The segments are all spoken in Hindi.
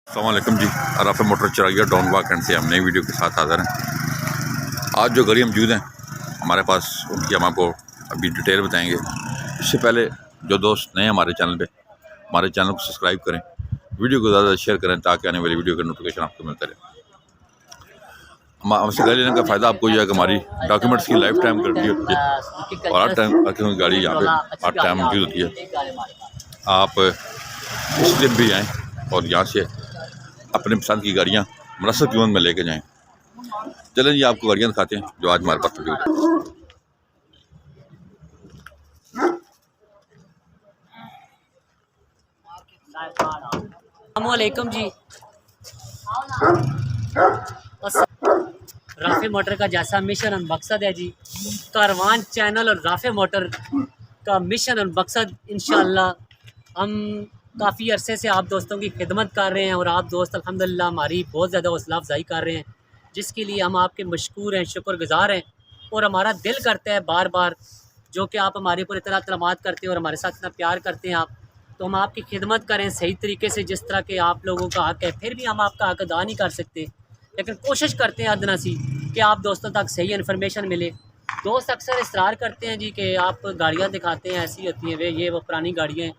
अस्सलाम वालेकुम जी। राफे मोटर चराइया डाउन वाक एंड से हम नई वीडियो के साथ हाज़िर हैं। आज जो गाड़ी मौजूद हैं हमारे पास, उनकी हम आपको अभी डिटेल बताएंगे। इससे पहले जो दोस्त नए हमारे चैनल पे, हमारे चैनल को सब्सक्राइब करें, वीडियो को ज़्यादा शेयर करें ताकि आने वाली वीडियो का नोटिफिकेशन आपको मिलता रहे। हमसे गाड़ी लेने का फ़ायदा आपको यह है कि हमारी डॉक्यूमेंट्स की लाइफ टाइम गारंटी होती है और हर टाइम गाड़ी यहाँ पे हर टाइम मौजूद होती है। आप इस दिन भी आएँ और यहाँ से अपने पसंद की गाड़ियाँ मुनासिब कीमत में लेके जाएं। चलें जी, आपको गाड़ियाँ दिखाते हैं जो आज हमारे पास मौजूद है। अस्सलामुअलैकुम जी। राफे मोटर का जैसा मिशन और मकसद है जी, कारवान चैनल और राफे मोटर का मिशन और मकसद इंशाअल्लाह हम काफ़ी अरसे से आप दोस्तों की खिदमत कर रहे हैं और आप दोस्त अल्हम्दुलिल्लाह हमारी बहुत ज़्यादा हौसला अफजाई कर रहे हैं, जिसके लिए हम आपके मशकूर हैं, शुक्रगुज़ार हैं। और हमारा दिल करता है बार बार, जो कि आप हमारे ऊपर इतना एतमाद करते हैं और हमारे साथ इतना प्यार करते हैं आप, तो हम आपकी खिदमत करें सही तरीके से, जिस तरह के आप लोगों का हक़ है। फिर भी हम आपका हक़ अदा नहीं कर सकते, लेकिन कोशिश करते हैं अदना सी कि आप दोस्तों तक सही इन्फॉर्मेशन मिले। दोस्त अक्सर इसरार करते हैं जी कि आप गाड़ियाँ दिखाते हैं, ऐसी होती हैं वे, ये वो पुरानी गाड़ियाँ हैं।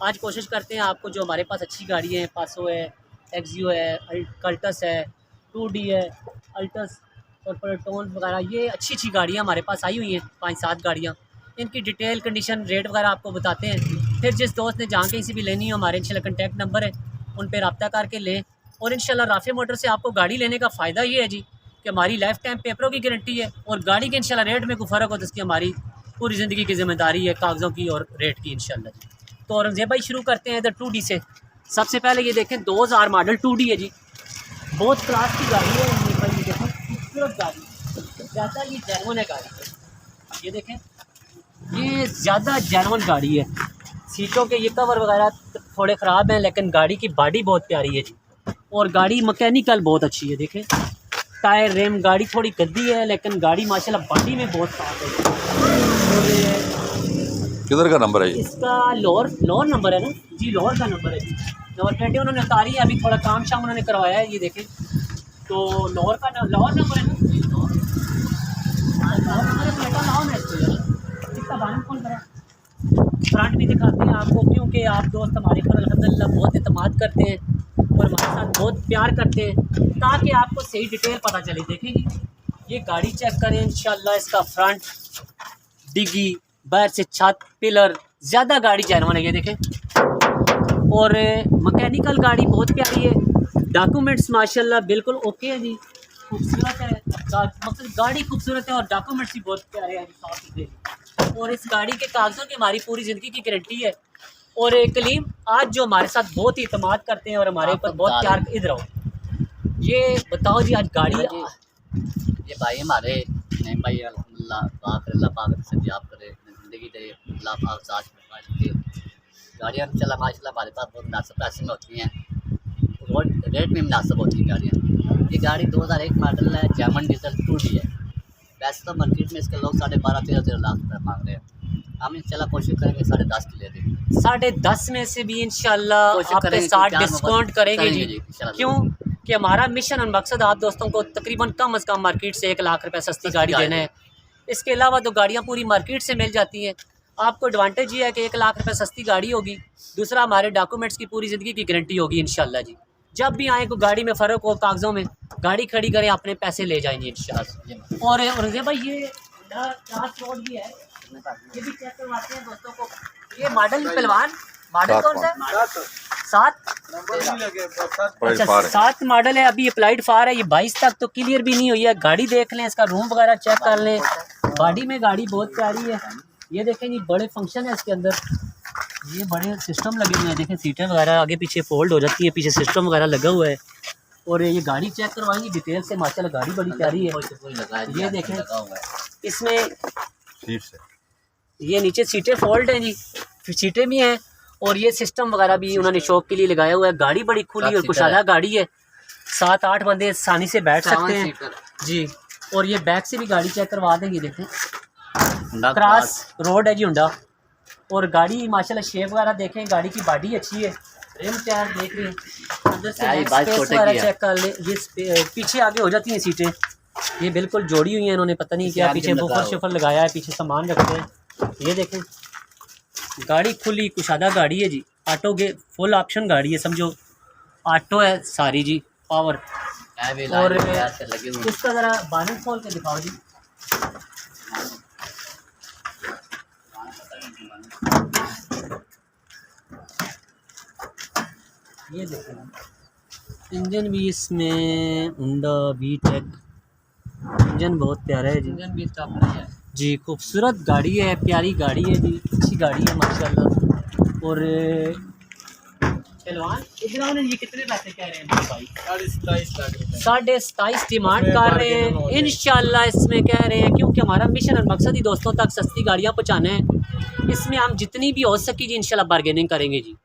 आज कोशिश करते हैं आपको जो हमारे पास अच्छी गाड़ियाँ हैं, पासो है, एक्जियो है, कल्टस है, 2D है, अल्टस और प्रोटोन वगैरह, ये अच्छी अच्छी गाड़ियाँ हमारे पास आई हुई हैं, 5-7 गाड़ियाँ। इनकी डिटेल, कंडीशन, रेट वगैरह आपको बताते हैं। फिर जिस दोस्त ने जहाँ कहीं से भी लेनी हो, हमारे इंशाल्लाह कॉन्टैक्ट नंबर है, उन पर रब्ता करके लें। और इंशाल्लाह राफे मोटर से आपको गाड़ी लेने का फ़ायदा ये है जी कि हमारी लाइफ टाइम पेपरों की गारंटी है और गाड़ी के इंशाल्लाह रेट में कोई फ़र्क हो तो इसकी हमारी पूरी ज़िंदगी की ज़िम्मेदारी है, कागज़ों की और रेट की इंशाल्लाह जी। तो औरंगज़ेब भाई शुरू करते हैं इधर 2D से। सबसे पहले ये देखें 2000 मॉडल 2D है जी, बहुत क्लास की गाड़ी है। ये भाई ये देखें, खूबसूरत गाड़ी, ज़्यादा ये जेन्युइन है गाड़ी। ये देखें, ये ज़्यादा जेन्युइन गाड़ी है। सीटों के ये कवर वगैरह थोड़े ख़राब हैं, लेकिन गाड़ी की बॉडी बहुत प्यारी है जी, और गाड़ी मैकेनिकल बहुत अच्छी है। देखें टायर, रिम, गाड़ी थोड़ी गद्दी है, लेकिन गाड़ी माशाल्लाह बॉडी में बहुत साफ है। और किधर का नंबर है ये? इसका लोअर नंबर है ना जी, लोअर का नंबर है जी। नंबर 20 उन्होंने उतारी है, अभी थोड़ा काम शाम उन्होंने करवाया है। ये देखें तो लोअर नंबर है ना, इसका बारह कौन करा। फ्रंट भी दिखाते हैं आपको, क्योंकि आप दोस्त हमारे पर अल्हम्दुलिल्लाह बहुत एतमाद करते हैं और हमारे साथ बहुत प्यार करते हैं, ताकि आपको सही डिटेल पता चले। देखेंगे ये गाड़ी चेक करें इंशाल्लाह, इसका फ्रंट, डिग्गी, बाहर से छत, पिलर, ज़्यादा गाड़ी जेन्युइन है। ये देखें, और मैकेनिकल गाड़ी बहुत प्यारी है। डॉक्यूमेंट्स माशाल्लाह बिल्कुल ओके है जी, खूबसूरत है। मतलब गाड़ी खूबसूरत है और डॉक्यूमेंट्स भी बहुत प्यारे हैं, साफ सुथरे। और इस गाड़ी के कागज़ों की हमारी पूरी ज़िंदगी की गारंटी है। और कलीम आज जो हमारे साथ बहुत ही इतमाद करते हैं और हमारे ऊपर बहुत प्यार, इधर आओ, ये बताओ जी आज गाड़ी ये भाई हमारे नहीं भाई, अल्लाह पाक से भी आप करे ज़िंदगी दे, अल्लाह पाक साथ में गाड़ियाँ चला माशाल्लाह हमारे पास बहुत मुनासिब पैसे में होती हैं, रोड रेट में मुनासिब होती हैं गाड़ियाँ। ये गाड़ी 2001 मॉडल है, जर्मन डीजल 2D है। वैसे तो मार्केट में इसके लोग 12.5-13 लाख रुपये मांग रहे हैं, हम इंशाल्लाह कोशिश करेंगे 10.5 की ले देंगे। 10.5 में से भी इंशाल्लाह आपके साथ डिस्काउंट करेंगे जी। क्यों कि हमारा मिशन और मकसद आप दोस्तों को तकरीबन कम से कम मार्केट से 1 लाख रुपए सस्ती गाड़ी देना है। इसके अलावा तो गाड़ियाँ पूरी मार्केट से मिल जाती हैं। आपको एडवांटेज ये है कि 1 लाख रुपए सस्ती गाड़ी होगी, दूसरा हमारे डॉक्यूमेंट्स की पूरी ज़िंदगी की गारंटी होगी इंशाल्लाह जी। जब भी आए को गाड़ी में फ़र्क हो, कागज़ों में, गाड़ी खड़ी करें, अपने पैसे ले जाएंगे इंशाल्लाह। और भाई ये क्लास रोड भी है, ये भी चेक करवाते हैं दोस्तों को। ये मॉडल पहलवान, मॉडल कौन सा है? 7 मॉडल है, अभी अप्लाइड फार है। ये 22 तक तो क्लियर भी नहीं हुई है। गाड़ी देख लें, इसका रूम वगैरह चेक कर लें। बॉडी में गाड़ी बहुत प्यारी है। ये देखें जी, बड़े फंक्शन है इसके अंदर, ये बड़े सिस्टम लगे हुए हैं। देखें सीटें वगैरह आगे पीछे फोल्ड हो जाती है, पीछे सिस्टम वगैरह लगा हुआ है। और ये गाड़ी चेक करवाएंगे डिटेल से, माशाल्लाह गाड़ी बड़ी प्यारी है। ये देखें इसमें ये नीचे सीटें फोल्ड हैं जी, फिर सीटें भी हैं, और ये सिस्टम वगैरह भी उन्होंने शौक के लिए लगाया हुआ है। गाड़ी बड़ी खुली और कुशादा गाड़ी है, 7-8 बंदे आसानी से बैठ सकते हैं जी। और ये बैक से भी गाड़ी चेक करवा देंगे। देखें क्रॉस रोड है जी हुंडा, और गाड़ी माशाल्लाह शेप वगैरह देखें, गाड़ी की बॉडी अच्छी है। रिम टायर देख रहे हैं, अंदर से यार, ये बैक बात स्पेस छोटे वगैरह की है। चेक कर ले। ये पीछे आगे हो जाती हैं सीटें, ये बिल्कुल जोड़ी हुई हैं इन्होंने, पता नहीं क्या आगे पीछे लगा बुफर हुआ। शुफर लगाया है, पीछे सामान रखते हैं। ये देखें गाड़ी खुली कुशादा गाड़ी है जी, ऑटो के फुल ऑप्शन गाड़ी है, समझो ऑटो है सारी जी, पावर। और लगे हुए इसका ज़रा बानट खोल के दिखाओ जी। ये देखें इंजन भी इसमें होंडा वीटेक, इंजन बहुत प्यारा है जी। इंजन भी इसका अपना ही है। जी खूबसूरत गाड़ी है, प्यारी गाड़ी है जी, अच्छी गाड़ी है माशाल्लाह। और पहलवान इधर आओ ना, ये कितने पैसे कह रहे हैं भाई? 27 लाख रुपए। 27.5 डिमांड कर रहे हैं इंशाल्लाह। इसमें कह रहे हैं क्योंकि हमारा मिशन और मकसद ही दोस्तों तक सस्ती गाड़ियाँ पहुँचाना है। इसमें हम जितनी भी हो सकी जी इंशाल्लाह बार्गेनिंग करेंगे जी,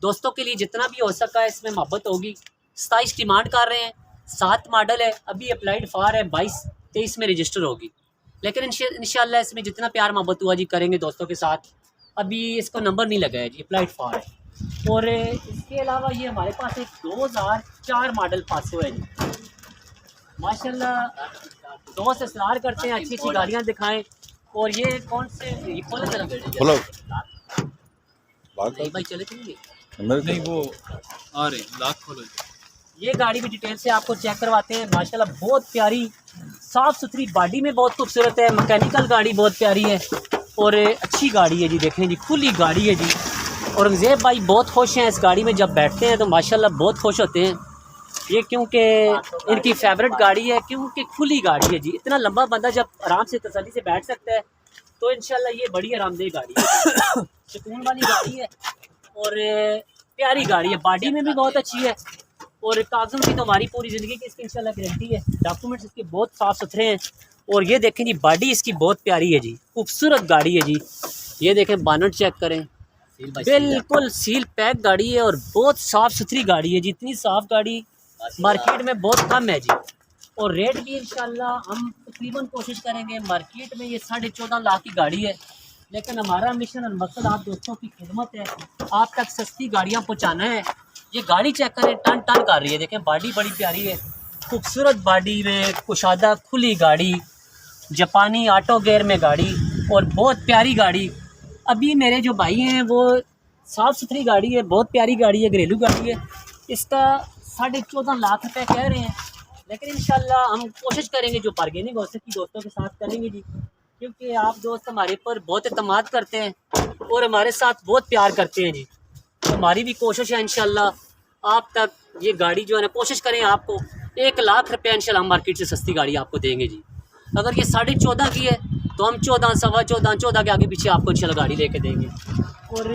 दोस्तों के लिए जितना भी हो सका है इसमें मोहब्बत होगी। 27 डिमांड कर रहे हैं, 7 मॉडल है, अभी अप्लाइड फार है, 22-23 में रजिस्टर होगी। लेकिन इंशाल्लाह इसमें जितना प्यार मोहब्बत हुआ जी करेंगे दोस्तों के साथ। अभी इसको नंबर नहीं लगा है जी, अप्लाइड फार है। और इसके अलावा ये हमारे पास एक 2004 मॉडल 500 है जी माशाल्लाह। दोस्त इसरार करते हैं अच्छी अच्छी गाड़ियाँ दिखाएं। और ये कौन से, ये खोले जरा खोलो। नहीं भाई चले चलेंगे। नहीं वो आ रहे लाख खोलो। ये गाड़ी भी डिटेल से आपको चेक करवाते हैं माशाल्लाह, बहुत प्यारी साफ़ सुथरी, बॉडी में बहुत खूबसूरत है, मैकेनिकल गाड़ी बहुत प्यारी है और अच्छी गाड़ी है जी। देखें जी खुली गाड़ी है जी। औरंगज़ेब भाई बहुत खुश हैं इस गाड़ी में, जब बैठते हैं तो माशाल्लाह बहुत खुश होते हैं ये, क्योंकि इनकी फेवरेट गाड़ी है, क्योंकि खुली गाड़ी है जी। इतना लंबा बंदा जब आराम से तसल्ली से बैठ सकता है तो इंशाल्लाह ये बड़ी आरामदेह गाड़ी है, सुकून वाली गाड़ी है और प्यारी गाड़ी है, बॉडी में भी बहुत अच्छी है। और कागज़ों की तो हमारी पूरी ज़िंदगी की इसकी इंशाल्लाह गारंटी है, डॉक्यूमेंट्स इसके बहुत साफ़ सुथरे हैं। और ये देखें जी बॉडी इसकी बहुत प्यारी है जी, खूबसूरत गाड़ी है जी। ये देखें बानट चेक करें, बिल्कुल सील पैक गाड़ी है और बहुत साफ़ सुथरी गाड़ी है जी। इतनी साफ़ गाड़ी मार्केट में बहुत कम है जी। और रेट भी इंशाल्लाह हम तकरीबन कोशिश करेंगे, मार्केट में ये 14.5 लाख की गाड़ी है, लेकिन हमारा मिशन और मकसद आप दोस्तों की खिदमत है, आप तक सस्ती गाड़ियाँ पहुँचाना है। ये गाड़ी चेक करें, टन टन कर रही है, देखें बॉडी बड़ी प्यारी है, खूबसूरत बॉडी में कुशादा खुली गाड़ी, जापानी ऑटो गेयर में गाड़ी और बहुत प्यारी गाड़ी। अभी मेरे जो भाई हैं वो साफ़ सुथरी गाड़ी है, बहुत प्यारी गाड़ी है, घरेलू गाड़ी है। इसका 14.5 लाख रुपए कह रहे हैं, लेकिन इंशाल्लाह हम कोशिश करेंगे जो बार्गेनिंग हो सकी दोस्तों के साथ करेंगे जी, क्योंकि आप दोस्त हमारे पर बहुत एतमाद करते हैं और हमारे साथ बहुत प्यार करते हैं जी। तो हमारी भी कोशिश है इंशाल्लाह आप तक ये गाड़ी जो है ना, कोशिश करें आपको 1 लाख रुपये इंशाल्लाह हम मार्केट से सस्ती गाड़ी आपको देंगे जी। अगर ये 14.5 की है तो हम 14, 14.25, 14 के आगे पीछे आपको इंशाल्लाह गाड़ी लेके देंगे। और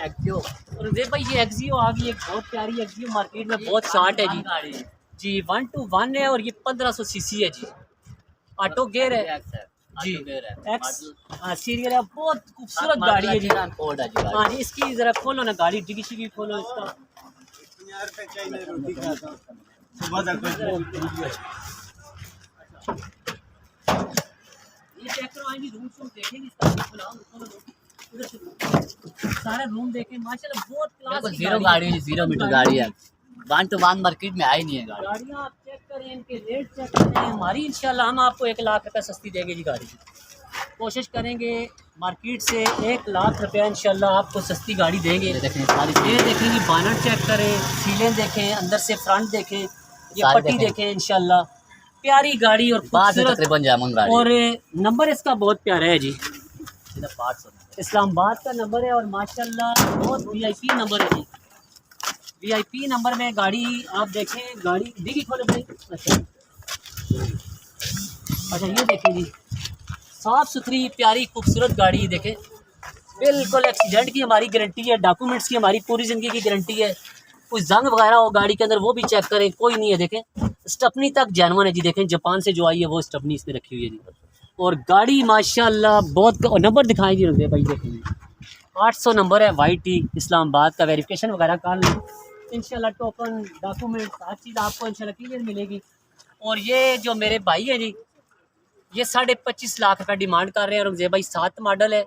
एक्जियो, और देख भाई ये एक्जियो आ गई, एक बहुत प्यारी एक्जियो मार्केट में बहुत शार्ट है जी। जी 1-to-1 है और ये 1500 सीसी है जी, ऑटो गेयर है जी, एक्स सीरियल है, बहुत खूबसूरत गाड़ी है जी। हाँ जी इसकी ज़रा खोलो ना गाड़ी, डिगी शिगी खोलो इसका। ये चेक करवाएंगे, रूम शूम देखेंगे इसका, सारा रूम देखें माशाल्लाह बहुत क्लास की जीरो गाड़ी है, 0 मीटर गाड़ी है, 1-to-1 मार्केट में आई नहीं है गाड़ी। गाड़ियाँ आप चेक करें, इनके रेट चेक करें, हमारी इंशाल्लाह हम आपको 1 लाख रुपये सस्ती देंगे जी गाड़ी की। कोशिश करेंगे मार्केट से 1 लाख रुपया इंशाल्लाह आपको सस्ती गाड़ी देंगे। ये देखें सारी ये देखेंगे, बानट चेक करें, सीलें देखें, अंदर से फ्रंट देखें, ये सारी पट्टी देखें। देखें, इंशाल्लाह प्यारी गाड़ी और बात है खूबसूरत। तकरीबन जामुन गाड़ी और नंबर इसका बहुत प्यारा है जी, सीधा 500 इस्लामाबाद का नंबर है और माशाल्लाह बहुत VIP नंबर है जी। VIP नंबर में गाड़ी आप देखें, गाड़ी डिगी खोलो भाई। अच्छा ये देखें जी, साफ़ सुथरी प्यारी खूबसूरत गाड़ी देखें, बिल्कुल एक्सीडेंट की हमारी गारंटी है, डॉक्यूमेंट्स की हमारी पूरी ज़िंदगी की गारंटी है। कोई जंग वगैरह हो गाड़ी के अंदर वो भी चेक करें, कोई नहीं है। देखें स्टपनी तक जेन्युइन है जी, देखें जापान से जो आई है वो स्टपनी इसमें रखी हुई है जी। और गाड़ी माशाल्लाह बहुत, नंबर दिखाएं जी रुपये भाई, देखें 800 नंबर है, YT इस्लामाबाद का। वेरिफिकेशन वगैरह कर लें इंशाल्लाह, टोकन डॉक्यूमेंट हर चीज़ आपको इंशाल्लाह क्लियर मिलेगी। और ये जो मेरे भाई हैं जी, ये 25.5 लाख रुपये डिमांड कर रहे हैं। और भाई 7 मॉडल है,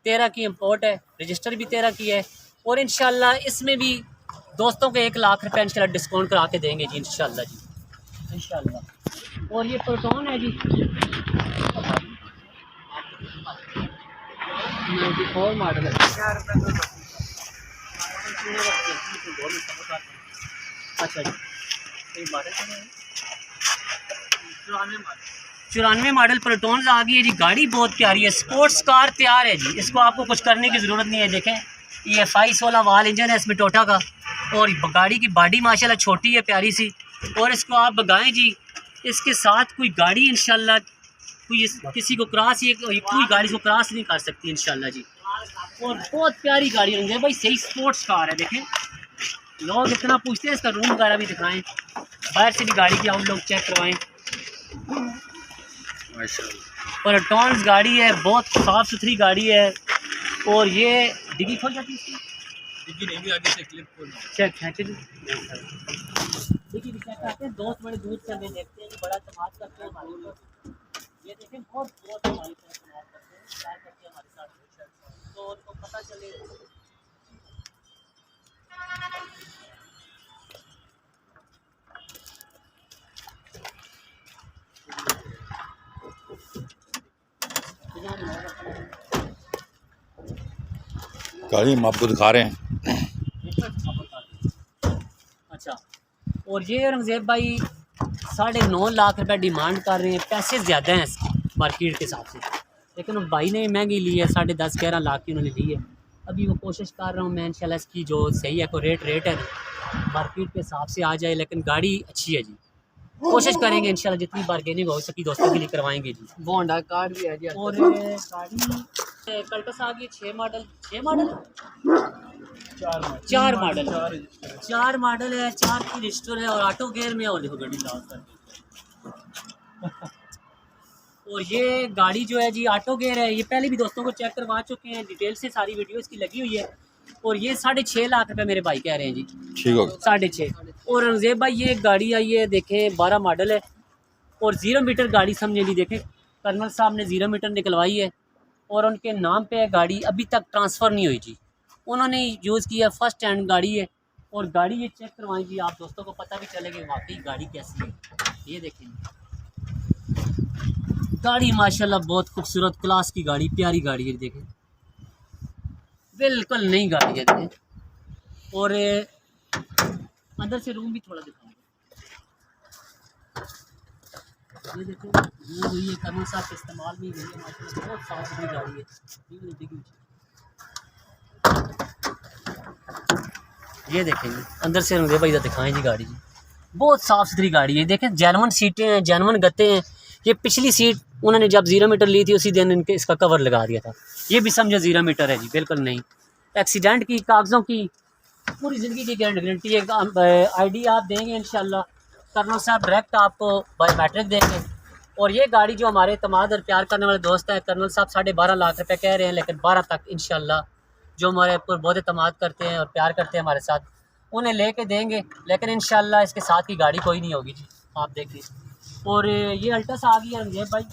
13 की इम्पोर्ट है, रजिस्टर भी 13 की है। और इंशाल्लाह इसमें भी दोस्तों को 1 लाख रुपये इंशाल्लाह डिस्काउंट करा के देंगे जी इंशाल्लाह जी, इंशाल्लाह। और ये प्रोटॉन है जी 94 मॉडल है। अच्छा जी 94 मॉडल प्रोटॉन आ गई है जी। गाड़ी बहुत प्यारी है, स्पोर्ट्स कार तैयार है जी। इसको आपको कुछ करने की ज़रूरत नहीं है। देखें ये FI 16 वाल इंजन है इसमें टोटा का, और गाड़ी की बॉडी माशाल्लाह छोटी है प्यारी सी। और इसको आप भगाएं जी, इसके साथ कोई गाड़ी इंशाल्लाह कोई किसी को क्रॉस, ये कोई गाड़ी को क्रॉस नहीं कर सकती इंशाल्लाह जी। और बहुत प्यारी गाड़ी है भाई, सही स्पोर्ट्स कार है। देखें लोग इतना पूछते हैं, इसका रूम वगैरह भी दिखाएं, बाहर से भी गाड़ी की आप लोग चेक करवाएं। प्रोटॉन्स गाड़ी है, बहुत साफ़ सुथरी गाड़ी है। और ये डिग्गी खोल जाती है इसकी, डिग्गी नहीं भी आगे से क्लिप खोल चेक खींचे जी, डिग्गी भी चेक करते हैं। दोस्त बड़े दूर से हमें देखते हैं, बड़ा समाज करते हैं हमारे ऊपर। ये देखें बहुत बहुत हमारे साथ समाज करते हैं, प्यार करते हैं हमारे साथ, तो उनको पता चले। गाड़ी हम आपको दिखा रहे हैं। अच्छा, और ये रंगजेब भाई 9.5 लाख रुपए डिमांड कर रहे हैं। पैसे ज़्यादा हैं मार्केट के हिसाब से, लेकिन वो भाई ने महंगी ली है, 10.5-11 लाख की उन्होंने ली है। अभी वो कोशिश कर रहा हूँ मैं इंशाल्लाह इसकी जो सही है कोई रेट है मार्केट के हिसाब से आ जाए, लेकिन गाड़ी अच्छी है जी। कोशिश करेंगे इंशाल्लाह जितनी बार्गेनिंग हो सकी दोस्तों के लिए करवाएंगे जी। बोंडा कार्ड भी है जी। और गाड़ी कल्टस आ गई 6 मॉडल 4 मॉडल है, 4 की रजिस्टर है और ऑटो गेयर में। और देखो गाड़ी लाल कर और ये गाड़ी जो है जी ऑटो गेयर है। ये पहले भी दोस्तों को चेक करवा चुके हैं, डिटेल से सारी वीडियो इसकी लगी हुई है। और ये 6.5 लाख रुपए मेरे भाई कह रहे हैं जी, ठीक हो 6.5। और रंगजेब भाई ये गाड़ी आई है, देखें 12 मॉडल है और 0 मीटर गाड़ी समझे ली। देखें कर्नल साहब ने 0 मीटर निकलवाई है और उनके नाम पे है गाड़ी, अभी तक ट्रांसफ़र नहीं हुई जी। उन्होंने यूज़ किया, फर्स्ट हैंड गाड़ी है। और गाड़ी ये चेक करवाएं जी, आप दोस्तों को पता भी चलेगा वाकई गाड़ी कैसी है। ये देखें गाड़ी माशाल्लाह बहुत खूबसूरत क्लास की गाड़ी, प्यारी गाड़ी है। देखें बिल्कुल नई गाड़ी है। देखें और अंदर से रूम भी थोड़ा दिखाऊंगा। ये देखो ये कर्नल साहब के इस्तेमाल में गई है माशाल्लाह, बहुत साफ सुथरी गाड़ी है। ये देखेंगे अंदर से रंगे भाई दिखाएं जी गाड़ी जी, बहुत साफ़ सुथरी गाड़ी है। देखें जेनवन सीटें हैं, जेनवन गत्ते हैं। ये पिछली सीट उन्होंने जब 0 मीटर ली थी उसी दिन इनके इसका कवर लगा दिया था। ये भी समझो 0 मीटर है जी, बिल्कुल नहीं। एक्सीडेंट की कागज़ों की पूरी ज़िंदगी की गारंटी है। ID आप देंगे इंशाल्लाह, कर्नल साहब डायरेक्ट आपको बायोमेट्रिक देंगे। और ये गाड़ी जो हमारे तमाद और प्यार करने वाले दोस्त हैं, कर्नल साहब 12.5 लाख रुपए कह रहे हैं, लेकिन 12 तक इंशाल्लाह जो हमारे ऊपर बहुत एतमाद करते हैं और प्यार करते हैं हमारे साथ, उन्हें लेके देंगे। लेकिन इंशाल्लाह इसके साथ की गाड़ी कोई नहीं होगी जी, आप देखिए। और ये अल्टस आ गई है रंगजेब भाई,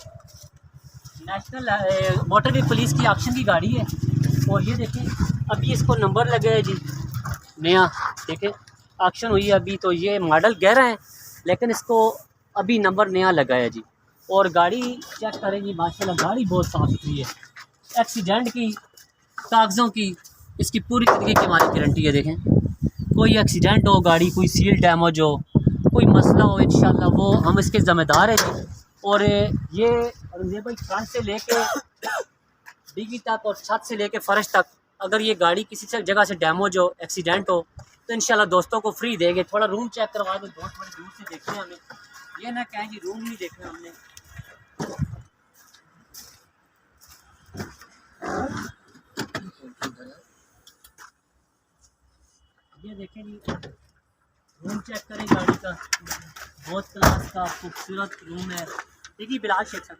नेशनल मोटर की पुलिस की ऑप्शन की गाड़ी है। और ये देखिए अभी इसको नंबर लगे है जी नया, देखें ऑक्शन हुई है अभी, तो ये मॉडल 11 है लेकिन इसको अभी नंबर नया लगा है जी। और गाड़ी चेक करें जी माशाल्लाह, गाड़ी बहुत साफ़ सुथरी है। एक्सीडेंट की कागज़ों की इसकी पूरी तरीके की हमारी गारंटी है। देखें कोई एक्सीडेंट हो, गाड़ी कोई सील डैमेज हो, कोई मसला हो, इंशाल्लाह वो हम इसके ज़िम्मेदार हैं जी। और ये रंजीब भाई फ्रंट से लेके डिग्गी तक और छत से लेके फर्श तक, अगर ये गाड़ी किसी से जगह से डैमेज हो, एक्सीडेंट हो, तो इंशाल्लाह दोस्तों को फ्री देंगे। थोड़ा रूम चेक करवा दो, दोस्त बड़ी दूर से देखते हैं हमें, ये ना कहें जी रूम नहीं देखना हमने। ये देखें जी रूम चेक करें गाड़ी का, बहुत क्लास का खूबसूरत रूम है। देखिए बिलाल शेख साहब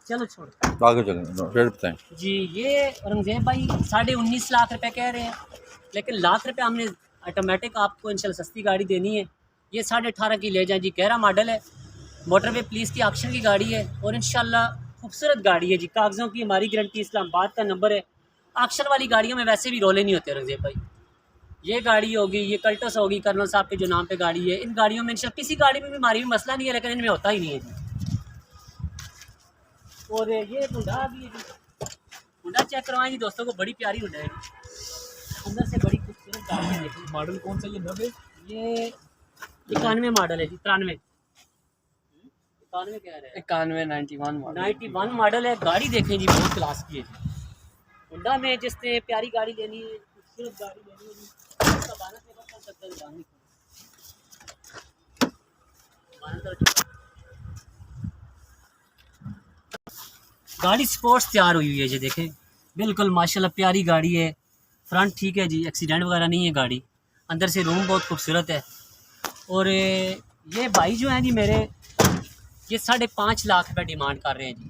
चलो छोड़ आगे चलें, फिर बताएं जी। ये रंगजेब भाई 19.5 लाख रुपए कह रहे हैं, लेकिन लाख रुपए हमने ऑटोमेटिक आपको इंशाल्लाह सस्ती गाड़ी देनी है। ये 18.5 की ले जाएं जी, 11 मॉडल है, मोटर पे पुलिस की ऑक्शन की गाड़ी है और इंशाल्लाह खूबसूरत गाड़ी है जी। कागज़ों की हमारी गारंटी, इस्लामाबाद का नंबर है। ऑक्शन वाली गाड़ियों में वैसे भी रोले नहीं होते रंगज़ेब भाई। ये गाड़ी होगी, ये कल्टस होगी, कर्नल साहब के जो नाम पे गाड़ी है, इन गाड़ियों में इंशाल्लाह किसी गाड़ी में भी हमारी भी मसला नहीं है, लेकिन इनमें होता ही नहीं है जी। और ये हुंडा आ गई है जी। हुंडा चेक करवाएं जी दोस्तों को, बड़ी प्यारी हुंडा है, अंदर से बड़ी खूबसूरत गाड़ी है। देखिए मॉडल कौन सा ये 90? ये 91 मॉडल है जी, 93 91 कह रहे हैं, 91 मॉडल है। गाड़ी देखें जी, बहुत क्लास की है जी। हुंडा में जिसने प्यारी गाड़ी लेनी है, खूबसूरत गाड़ी लेनी है जी, उसका 12 से कर सकता है गाड़ी। गाड़ी स्पोर्ट्स तैयार हुई हुई है जी, देखें बिल्कुल माशाल्लाह प्यारी गाड़ी है। फ्रंट ठीक है जी, एक्सीडेंट वगैरह नहीं है गाड़ी। अंदर से रूम बहुत खूबसूरत है। और ये भाई जो हैं जी मेरे, ये 5.5 लाख रुपये डिमांड कर रहे हैं जी,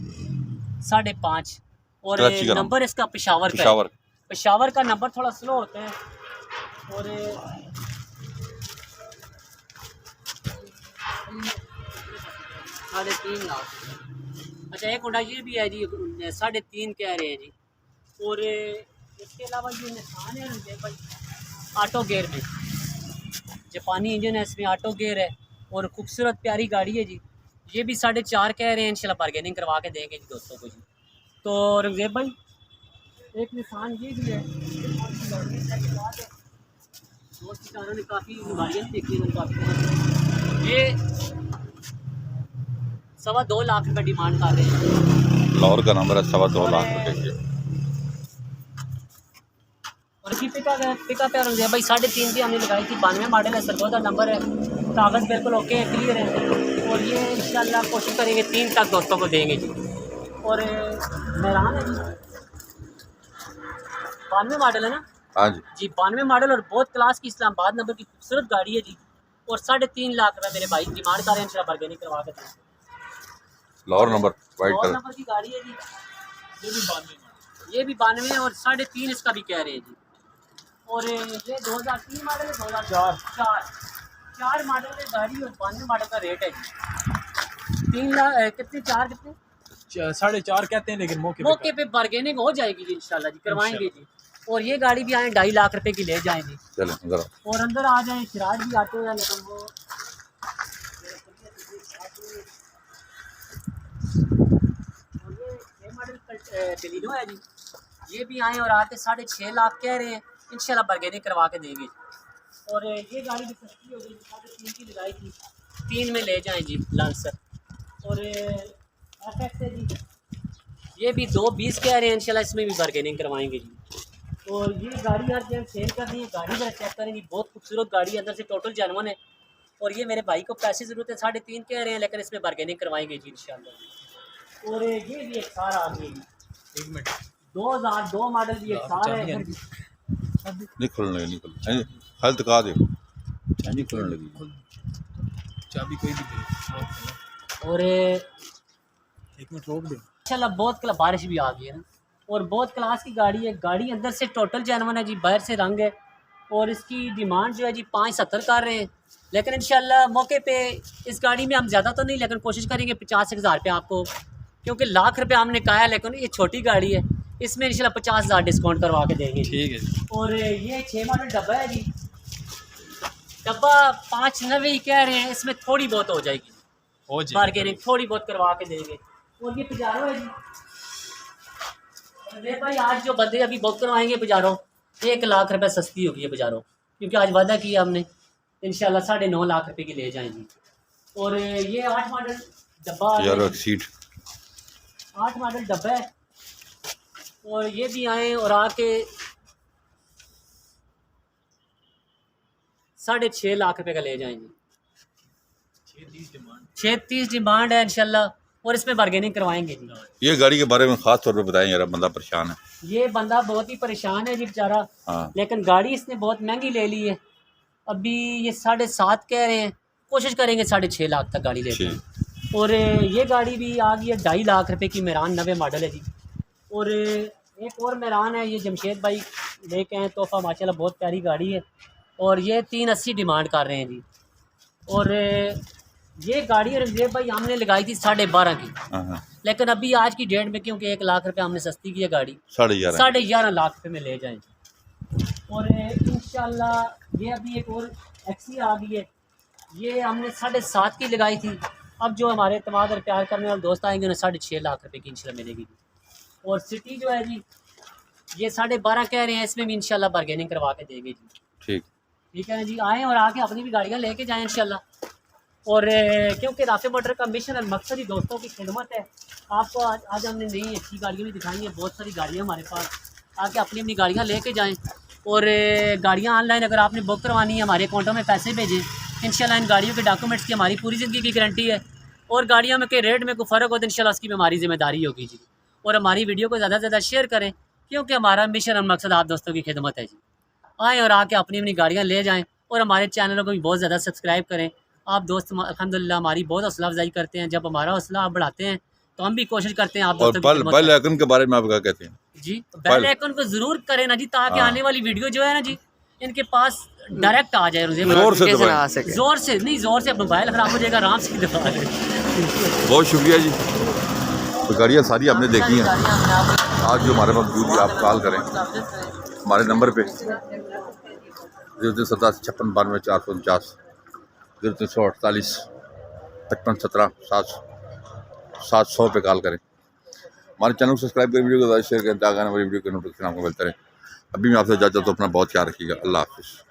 5.5। और कराची का नंबर इसका पेशावर का है। पेशावर पेशावर का नंबर थोड़ा स्लो होता है। और 3.5 लाख। अच्छा एक हुंडा ये भी है जी, 3.5 कह रहे हैं जी। और इसके अलावा ये निशान है रंगज़ेब भाई, ऑटो गेयर में, जापानी इंजन है इसमें, ऑटो गेयर है और खूबसूरत प्यारी गाड़ी है जी। ये भी 4.5 कह रहे हैं, इंशाल्लाह बार्गेनिंग करवा के देंगे जी दोस्तों को जी। तो रंगज़ेब भाई एक निशान ये भी है, दोस्त किसानों ने काफ़ी गाड़ियाँ भी देखी हैं काफ़ी। ये 2.25 लाख रुपये डिमांड कर रहे हैं। लाहौर का नंबर है 2.25 लाख रुपये की। और इसकी पिकअप है रंगज़ेब भाई 3.5 की हमने लगाई थी, 92 मॉडल है, सरगोदा नंबर है, कागज़ बिल्कुल ओके है, क्लियर है। और ये इंशाल्लाह कोशिश करेंगे 3 तक दोस्तों को देंगे जी। और मेहरान है जी, 92 मॉडल है ना हाँ जी, 92 मॉडल और बहुत क्लास की इस्लामाबाद नंबर की खूबसूरत गाड़ी है जी। और 3.5 लाख रुपये मेरे भाई डिमांड कर रहे हैं, इंशाल्लाह बार्गेनिंग करवा के देंगे। लाहौर नंबर वाइट और कलर। नंबर की गाड़ी है जी, ये भी 92 ये भी 92 है और 3.5 इसका भी कह रहे हैं जी। और ये 2003 मॉडल है, 2004 मॉडल में गाड़ी और 92 मॉडल का रेट है जी। 3 लाख कितने, 4 कितने, 4.5 कहते हैं, लेकिन मौके पे बार्गेनिंग हो जाएगी जी इंशाल्लाह जी, करवाएंगे जी। और ये गाड़ी भी आए 2.5 लाख रुपए की ले जाएंगे। चलें जरा और अंदर आ जाए सिराज भी आते हैं, लेकिन वो ये मॉडल डेलिनो है जी, ये भी आए और आके 6.5 लाख कह रहे हैं, इंशाल्लाह बार्गेनिंग करवा के देंगे। और ये गाड़ी भी सस्ती हो गई, 3.5 की लगाई थी, 3 में ले जाएं जी लांसर। और FX है जी, ये भी 2.20 कह रहे हैं, इंशाल्लाह इसमें भी बार्गेनिंग करवाएंगे जी। और ये गाड़ी यार जब सेल कर दी है, गाड़ी जरा चेक करेंगे, बहुत खूबसूरत गाड़ी है, अंदर से टोटल जेन्युइन है। और ये मेरे भाई को पैसे ज़रूरत है, 3.5 कह रहे हैं, लेकिन इसमें बार्गेनिंग करवाएंगे जी इंशाल्लाह। और ये भी एक सार आ गई जी, 1 मिनट 2002 मॉडल भी एक सार है। नहीं खुलने लगी, नहीं खुल हल तका दे नहीं खुलने लगी। चाबी कोई भी दे। और 1 मिनट रोक दे। इंशाल्लाह बहुत बारिश भी आ गई है ना, और बहुत क्लास की गाड़ी है। गाड़ी अंदर से टोटल जेन्युइन है जी, बाहर से रंग है। और इसकी डिमांड जो है जी 5.70 कर रहे हैं, लेकिन इंशाल्लाह मौके पे इस गाड़ी में हम ज़्यादा तो नहीं, लेकिन कोशिश करेंगे 50,000 रुपये आपको, क्योंकि लाख रुपये हमने कहा है, लेकिन ये छोटी गाड़ी है, इसमें इंशाल्लाह 50,000 डिस्काउंट करवा के देंगे। ठीक है। और ये 6 मॉडल डब्बा है जी, डब्बा 5.90 ही कह रहे हैं, इसमें थोड़ी बहुत हो जाएगी, हो जाए बार्गेनिंग थोड़ी बहुत करवा के देंगे। और ये पजारो है जी, अरे भाई आज जो बंदे अभी बुक करवाएंगे पजारो, 1 लाख रुपए सस्ती होगी ये पजारो, क्योंकि आज वादा किया हमने, इंशाल्लाह 9.5 लाख रुपए की ले जाएंगे। और ये 8 मॉडल डब्बा यार सीट 8 मॉडल डब्बा है। और ये भी आए और आके 6.5 लाख रुपए का ले जाएंगे। 6.30 डिमांड है इंशाल्लाह, और इसमें बार्गेनिंग करवाएंगे जी। ये गाड़ी के बारे में खास तौर पे बताएं यार, बंदा परेशान है। ये बंदा बहुत ही परेशान है जी बेचारा, हाँ लेकिन गाड़ी इसने बहुत महंगी ले ली है। अभी ये 7.5 कह रहे हैं, कोशिश करेंगे 6.5 लाख तक गाड़ी ले जाएं। ठीक। और ये गाड़ी भी आ गई है 2.5 लाख रुपए की, मेरान 90 मॉडल है जी। और एक और मेरान है, ये जमशेद भाई लेके आए तोहफा, माशाल्लाह बहुत प्यारी गाड़ी है। और ये 3.80 डिमांड कर रहे हैं जी। और ये गाड़ी रंजीत भाई हमने लगाई थी 12.5 की, हाँ हाँ लेकिन अभी आज की डेट में क्योंकि 1 लाख रुपए हमने सस्ती की है गाड़ी, 11.5 11.5 लाख रुपए में ले जाएंगे। और इंशाल्लाह ये अभी एक और एक्सी आ गई है, ये हमने 7.5 की लगाई थी। अब जो हमारे इत्मीनान और प्यार करने वाले दोस्त आएंगे उन्हें 6.5 लाख रुपए की इंशाल्लाह मिलेगी। और सिटी जो है जी ये 12.5 कह रहे हैं, इसमें भी इंशाल्लाह बार्गेनिंग करवा के देंगे जी। ठीक है ना जी, आएँ और आके अपनी भी गाड़ियाँ लेके जाएँ इंशाल्लाह। और क्योंकि राफे मोटर का मिशन और मकसद ही दोस्तों की खिदमत है। आपको आज हमने नई अच्छी गाड़ियाँ भी दिखाई हैं, बहुत सारी गाड़ियाँ हमारे पास, आके अपनी अपनी गाड़ियाँ लेके जाएँ। और गाड़ियाँ ऑनलाइन अगर आपने बुक करवानी है हमारे अकाउंटों में पैसे भेजें इंशाल्लाह। इन गाड़ियों के डॉक्यूमेंट्स की हमारी पूरी ज़िंदगी की गारंटी है। और गाड़ियों में के रेट में कोई फ़र्क हो तो इंशाल्लाह उसकी भी हमारी ज़िम्मेदारी होगी जी। और हमारी वीडियो को ज़्यादा से ज़्यादा शेयर करें, क्योंकि हमारा मिशन और मकसद आप दोस्तों की खिदमत है जी। आएँ और आके अपनी अपनी गाड़ियाँ ले जाएँ और हमारे चैनलों को भी बहुत ज़्यादा सब्सक्राइब करें। आप दोस्त अल्हम्दुलिल्लाह हमारी बहुत हौसला अफजाई करते हैं। जब हमारा हौसला आप बढ़ाते हैं तो हम भी कोशिश करते हैं आप और दोस्तों की बेल आइकन के बारे में आप क्या कहते हैं? जी बेल आइकन को ज़रूर करें ना जी, ताकि आने वाली वीडियो जो है ना जी इनके पास डायरेक्ट आ जाए। जोर से दबाएं। जोर से नहीं, जोर से मोबाइल ख़राब हो जाएगा, आराम से दबा दें। बहुत शुक्रिया जी। तो गाड़ियाँ सारी हमने देखी हैं। आज जो हमारे पास मौजूद है आप कॉल करें हमारे नंबर पे 037 56 92 449 038 55 17 700 पे कॉल करें। हमारे चैनल को सब्सक्राइब करें, वीडियो को ज़्यादा शेयर करें ताकि आने वाली वीडियो के नोटिफिकेशन आपको मिलते रहे। अभी मैं आपसे इजाज़त चाहता हूँ, अपना बहुत ख्याल रखिएगा। अल्लाह हाफ़िज़।